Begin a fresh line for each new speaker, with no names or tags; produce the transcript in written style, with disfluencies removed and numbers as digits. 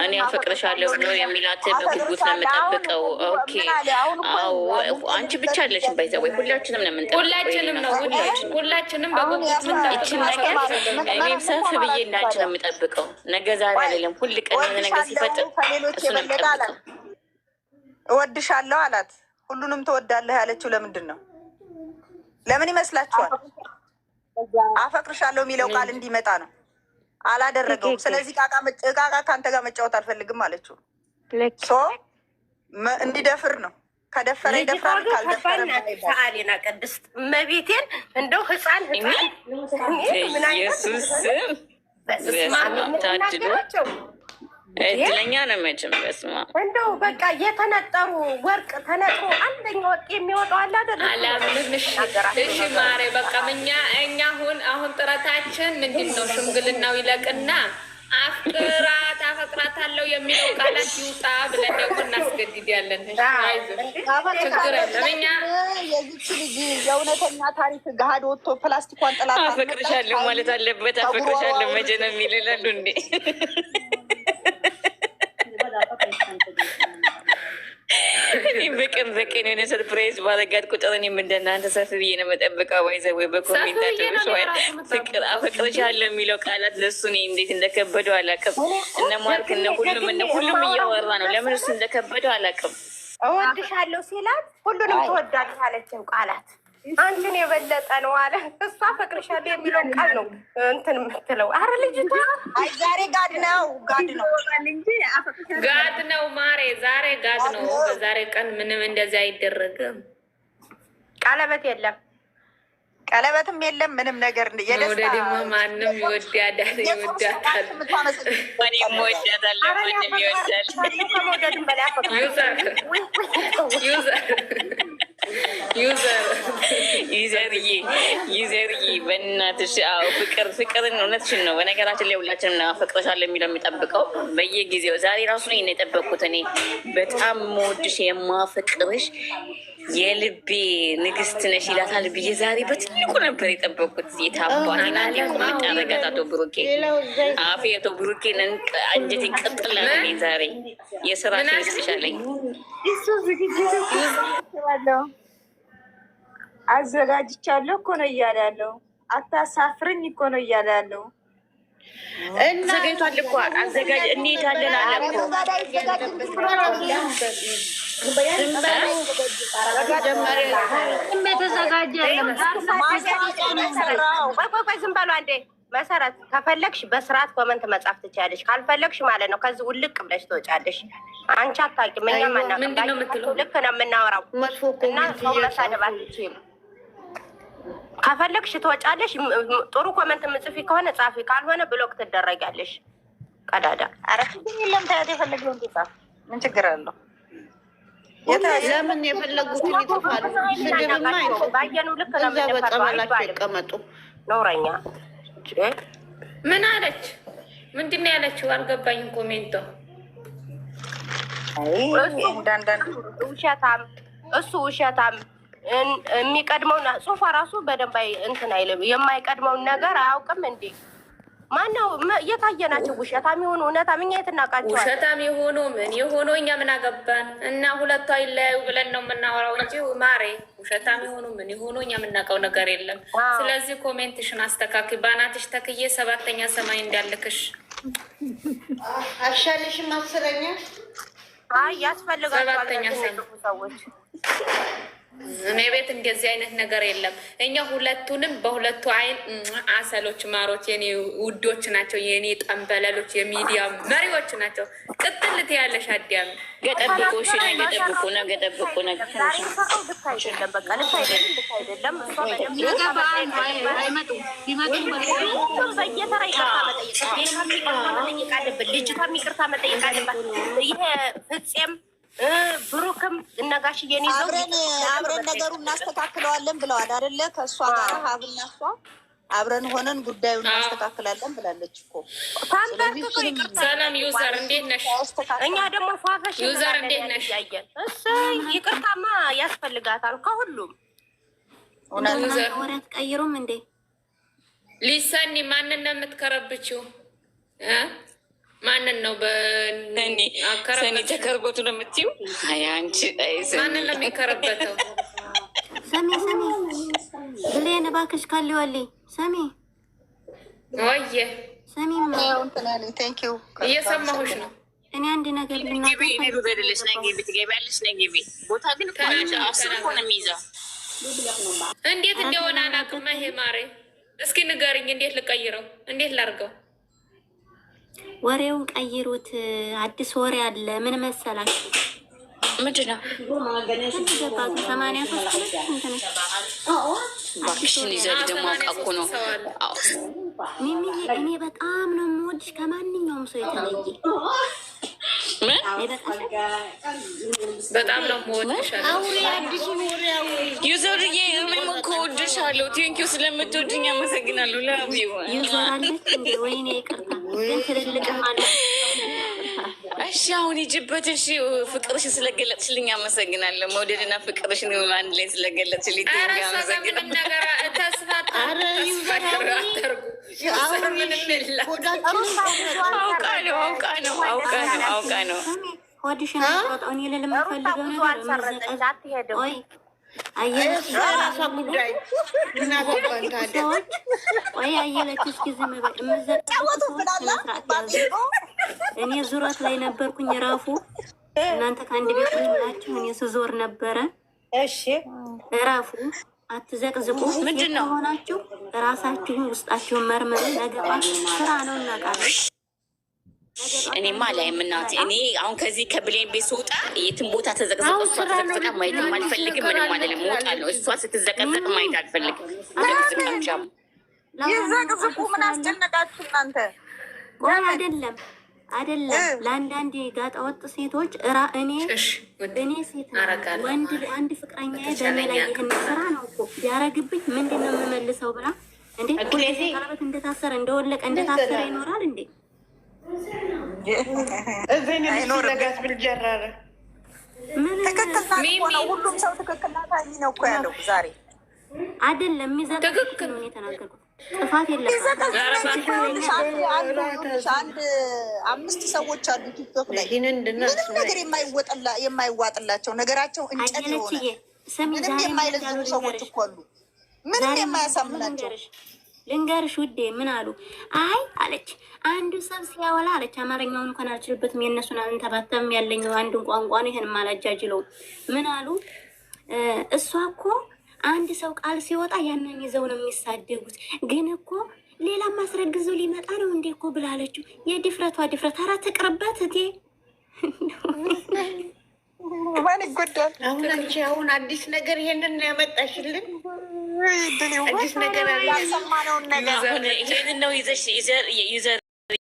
እኔ አፈቅርሻለሁ ብሎ የሚላት በጉጉት ነው የምጠብቀው። ኦኬ አዎ፣ አንቺ ብቻ አለሽም ባይዘ ወይ ሁላችንም ነው የምንጠብቀው። ሁላችንም በጉጉት ይችን ነገር እኔም ሰፍ ብዬ እንዳንቺ ነው የምጠብቀው። ነገ ዛሬ አይደለም፣ ሁል ቀን የሆነ ነገር ሲፈጥር እሱ ነው የምጠብቀው።
እወድሻለሁ አላት። ሁሉንም ትወዳለህ ያለችው ለምንድን ነው? ለምን ይመስላችኋል? አፈቅርሻለሁ የሚለው ቃል እንዲመጣ ነው። አላደረገውም። ስለዚህ ቃቃ ከአንተ ጋር መጫወት አልፈልግም አለችው። እንዲደፍር ነው። ከደፈረ ይደፍራል፣ ካልደፈረ
ሰአሌና ቅድስት እመቤቴን እንደው ህፃን
ኢየሱስ ታድሎ እድለኛ ነው መቼም። በስመ አብ
እንደው በቃ የተነጠሩ ወርቅ ተነጥሮ አንደኛ ወርቅ የሚወጣው አለ አይደል?
አላምንሽ። እሺ ማሬ በቃ እኛ አሁን ጥረታችን ምንድን ነው? ሽምግልናው ይለቅና አፈቅራታለሁ የሚለው ቃላት ይውጣ ብለን ደግሞ እናስገድዳለን። ችግር የለም። እኛ
የዚች ልጅ የእውነተኛ ታሪክ ገሃድ ወጥቶ ፕላስቲኳን ጥላት
አፈቅርሻለሁ ማለት አለበት። አፈቅርሻለሁ መቼ ነው የሚልላሉ እንዴ? በቀን የሆነ ሰርፕራይዝ ባረጋት ቁጥር እኔም እንደናንተ ሰፍ ብዬ ነው የምጠብቀው። ወይዘ ወይ በኮሜንታቸው ፍቅር አፈቅርሻለሁ የሚለው ቃላት ለእሱ እኔ እንዴት እንደከበደው አላውቅም። እነ ማርክ ሁሉም እያወራ ነው። ለምን እሱ እንደከበደው አላውቅም።
እወድሻለሁ ሲላት ሁሉንም ትወዳለች አለችው ቃላት አንቺን የበለጠ ነው አለ። እሷ አፈቅርሻለሁ የሚለው ቃል ነው እንትን የምትለው። አረ ልጅቷ
ዛሬ ጋድ ነው
ጋድ ነው ማሬ፣ ዛሬ ጋድ ነው። በዛሬ ቀን ምንም እንደዚህ አይደረግም።
ቀለበት የለም፣
ቀለበትም የለም፣ ምንም ነገር
ወደ ደግሞ ማንም ይወዳታል።
ዩዘርዬ በእናትሽ ፍቅርን እውነትሽን ነው። በነገራችን ላይ ሁላችንም አፈቅርሻለሁ የሚለው የሚጠብቀው በየጊዜው። ዛሬ ራሱ ነው የጠበቅኩት እኔ በጣም የምወድሽ የማፈቅርሽ የልቤ ንግስት ነሽ ይላታል ብዬ ዛሬ በትልቁ ነበር የጠበቅኩት። የታባና ኮሜንት አረጋት አቶ ብሩኬ አፌ አቶ ብሩኬ አንጀቴ ቀጥላ ዛሬ የስራ ስልስሻለኝ
አዘጋጅቻለሁ እኮ ነው እያለ ያለው። አታሳፍርኝ እኮ ነው እያለ ያለው።
ዘጋጅቷል እኮ አዘጋጅ እንሄዳለን አለ እኮ
ዝም በሉ አንዴ። መሰረት ከፈለግሽ በስርዓት ኮመንት መጻፍ ትችያለሽ፣ ካልፈለግሽ ማለት ነው ከዚህ ውልቅ ብለሽ ትወጫለሽ። አንቺ አታውቂም፣ እኛም አናውቅም። ልክ ነው የምናወራው እና ሰው መሳደብ አትችይም። ከፈለግሽ ትወጫለሽ። ጥሩ ኮመንት ምጽፊ ከሆነ ጻፊ፣ ካልሆነ ብሎክ ትደረጊያለሽ። ቀዳዳ
ኧረ ችግር የለም። ታያት የፈለገውን ትጻፍ፣ ምን ችግር አለው?
ለምን የፈለጉትን ይጽፋሉ? ስድብማ
ባየኑ ልክ ነው
በጠበላቸው ይቀመጡ።
ኖረኛ
ምን አለች? ምንድን ነው ያለችው? አልገባኝም። ኮሜንቶ
ውሸታም፣ እሱ ውሸታም የሚቀድመውን ጽሁፏ ራሱ በደንብ እንትን አይልም። የማይቀድመውን ነገር አያውቅም እንዴ? ማነው የታየናቸው? ውሸታም የሆኑ እውነታም እኛ የት እናውቃቸዋለን?
ውሸታም የሆኑ ምን የሆኑ እኛ ምን አገባን? እና ሁለቱ አይለያዩ ብለን ነው የምናወራው እንጂ ማሬ ውሸታም የሆኑ ምን የሆኑ እኛ የምናውቀው ነገር የለም። ስለዚህ ኮሜንትሽን አስተካክ። ባናትሽ ተክዬ 7ኛ ሰማይ እንዳልክሽ
አሻልሽም 10ኛ
ያስፈልጋቸዋል ሰዎች።
እኔ ቤት እንደዚህ አይነት ነገር የለም። እኛ ሁለቱንም በሁለቱ አይን አሰሎች ማሮች፣ የኔ ውዶች ናቸው፣ የኔ ጠንበለሎች፣ የሚዲያ መሪዎች ናቸው። ቅጥልት ያለሽ አዲያም
ገጠብቁሽ ገጠብቁ ነ ገጠብቁ ነ
ልጅቷ ይቅርታ መጠየቅ አለባት። ይሄ ፍፄም ብሩክም እነጋሽዬን ይዘው
አብረን ነገሩ እናስተካክለዋለን ብለዋል አይደለ? ከእሷ ጋር ሀብና እሷ አብረን ሆነን ጉዳዩን እናስተካክላለን ብላለች እኮ።
ሰላም ዩዘር እንዴት ነሽ?
እኛ ደግሞ ፏፈሽ
ዩዘር እንዴት ነሽ?
ይቅርታማ ያስፈልጋታል ከሁሉም።
ወረት ቀይሩም እንዴ
ሊሰኒ ማንን ነው የምትከረብችው? ማንን ነው
ሰኒ ተከርበቱ ነው የምትይው? አይ አንቺ
ማንን ነው የሚከረበተው?
ሰሚ ብሌን እባክሽ ካሊዋለኝ ሰሚ
ወየ
ሰሚ
እየሰማሁሽ ነው።
እኔ አንድ ነገር ልናገርልሽ
ቦታ ግን ሆነ የሚይዘው
እንዴት እንደሆነ አላውቅም። ይሄ ማሬ እስኪ ንገርኝ፣ እንዴት ልቀይረው? እንዴት ላርገው?
ወሬውን ቀይሩት። አዲስ ወሬ አለ። ምን መሰላችሁ?
ምንድን ነው?
83
ይዘህ ደግሞ አውቃ እኮ ነው።
ሚሚ እኔ በጣም ነው የምወድሽ ከማንኛውም ሰው የተለየ
በጣም ነው የምወድሽ።
ዩዘርዬ እኔም እኮ እወድሻለሁ። ቴንኪው ስለምትወድኝ አመሰግናለሁ።
ዩዘራለች እንደ ወይኔ ይቅርታ ግን ትልልቅ ማለት
እሺ አሁን ይጅበት። እሺ ፍቅርሽን ስለገለጽሽልኝ አመሰግናለሁ። መውደድና ፍቅርሽን አንድ ላይ ስለገለጽሽልኝ አውቃ ነው።
ሆድሽን አውጣውን የሌለ የምፈልገው ነገር ወይ አየለች ሰዎች ወይ አየለች እስኪ ዝም በል እኔ ዙረት ላይ ነበርኩኝ ራፉ እናንተ ከአንድ ቤት ሆናችሁ እኔ ስዞር ነበረ። እሺ
ራፉ
አትዘቅዝቁ።
ምንድን ነው
ሆናችሁ ራሳችሁን ውስጣችሁን መርምሩ። ነገባት ስራ ነው እናውቃለን።
እኔማ ላይ ምናት እኔ አሁን ከዚህ ከብሌን ቤት ስወጣ የትን ቦታ ተዘቅዘቅ እሷ ተዘቅዘቃ ማየትም አልፈልግም። ምንም አይደለም እወጣለሁ። እሷ ስትዘቀዘቅ ማየት አልፈልግም። ዘቅዝቃቸው
ይዘቅዝቁ። ምን አስጨነቃችሁ እናንተ?
አይደለም ለአንዳንድ ጋጣ ወጥ ሴቶች እኔ ሴት ወንድ አንድ ፍቅረኛ በእኔ ላይ ይህን ስራ ነው እኮ ቢያረግብኝ ምንድን ነው የምመልሰው ብላ እንዴ ቀለበት እንደታሰረ እንደወለቀ እንደታሰረ ይኖራል እንዴ?
ሁሉም ሰው ትክክል ናት ነው እኮ ያለው ዛሬ
አይደለም የሚዘቅዝቅ ነው የተናገርኩት። ጥፋት የለም።
አንድ 5 ሰዎች አሉ ቲክቶክ ላይ ምንም ነገር የማይዋጥላቸው ነገራቸው እንጨት የሆነ ምንም የማይለዝሙ ሰዎች እኮ አሉ። ምንም የማያሳምናቸው
ልንገርሽ ውዴ ምን አሉ? አይ አለች አንዱ ሰብ ሲያወላ አለች። አማርኛውን እንኳን አልችልበትም። የእነሱን አንተባተም ያለኝ አንዱን ቋንቋ ነው። ይሄን ማላጃጅለው ምን አሉ? እሷ እኮ አንድ ሰው ቃል ሲወጣ ያንን ይዘው ነው የሚሳደጉት። ግን እኮ ሌላ ማስረግዘው ሊመጣ ነው እንዴ እኮ ብላለችው። የድፍረቷ ድፍረት። ኧረ ትቅርበት እቴ።
ማን ይጎዳል?
አሁን አዲስ ነገር ይሄንን ያመጣሽልን አዲስ ነገር
ያሰማነውን ነገር
ይሄንን ነው ይዘሽ